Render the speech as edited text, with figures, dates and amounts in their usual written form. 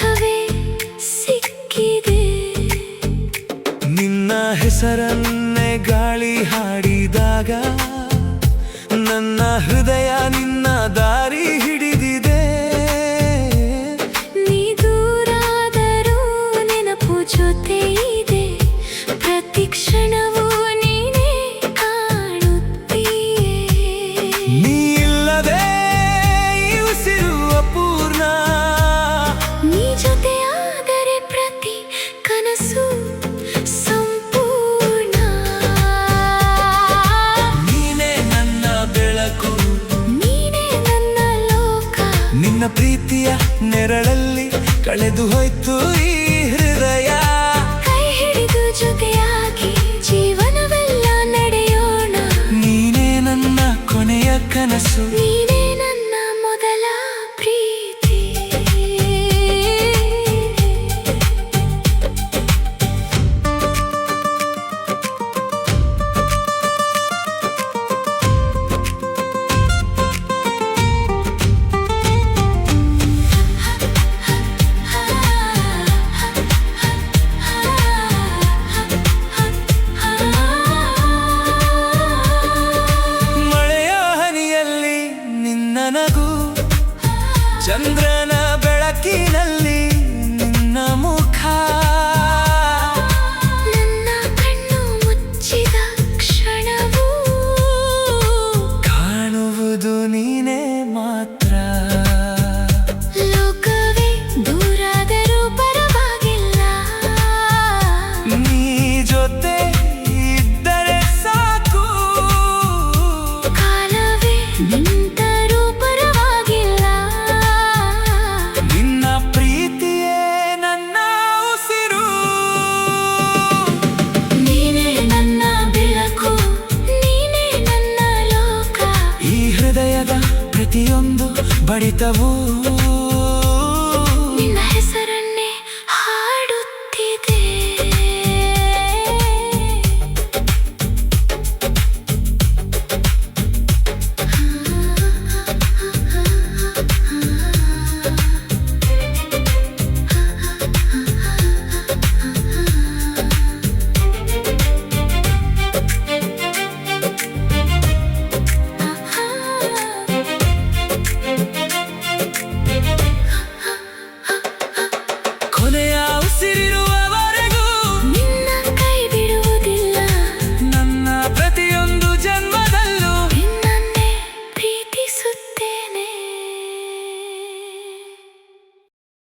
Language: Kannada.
ಅರ್ಥವೇ ಸಿಕ್ಕಿದೆ. ನಿನ್ನ ಹೆಸರನ್ನೇ ಗಾಳಿ ಹಾಡಿದಾಗ ನನ್ನ ಹೃದಯ ನಿನ್ನ ದಾರಿ ಹಿಡಿದಿದೆ. ನೀ ದೂರಾದರೂ ನೆನಪು ಜೊತೆ ಇದೆ, ಪ್ರತಿ ಕ್ಷಣವೂ ನೀನೇ ಕಾಣುತ್ತೀಯೇ. ನೀ ಇಲ್ಲದೆ ಈ ಉಸಿರು ಅಪೂರ್ಣ, ನೀ ಜೊತೆಯಾದರೆ ಪ್ರತಿ ಕನಸು ಸಂಪೂರ್ಣ. ನೀನೇ ನನ್ನ ಬೆಳಕು, ನೀನೇ ನನ್ನ ಲೋಕ. ನಿನ್ನ ಪ್ರೀತಿಯ ನೆರಳಲ್ಲಿ ಕಳೆದು ಹೋಯ್ತು ಈ ಹೃದಯ. ಕೈ ಹಿಡಿದು ಜೊತೆಯಾಗಿ ಜೀವನವೆಲ್ಲ ನಡೆಯೋಣ. ನೀನೇ ನನ್ನ ಕೊನೆಯ ಕನಸು, ನೀನೇ ನನ್ನ ಮೊದಲ ಪ್ರೀತಿ. ಮಳೆಯ ಹನಿಯಲ್ಲಿ ನಿನ್ನ ನಗು, ಚಂದ್ರನ ಬೆಳಕಿನಲ್ಲಿ ನಿನ್ನ ಮುಖ. ನನ್ನ ಕಣ್ಣು ಮುಚ್ಚಿದ ಕ್ಷಣವೂ ಕಾಣುವುದು ನೀನೇ ಮಾತ್ರ. ಲೋಕವೇ ದೂರಾದರೂ ಪರವಾಗಿಲ್ಲ, ನೀ ಜೊತೆ ಇದ್ದರೆ ಸಾಕು. ಕಾಲವೇ ನಿಂತರೂ ಪರವಾಗಿಲ್ಲ. ನಿನ್ನ ಪ್ರೀತಿಯೇ ನನ್ನ ಉಸಿರು. ನೀನೇ ನನ್ನ ಬೆಳಕು, ನೀನೇ ನನ್ನ ಲೋಕ. ಈ ಹೃದಯದ ಪ್ರತಿಯೊಂದು ಬಡಿತವೂ ನಿನ್ನ ಹೆಸರ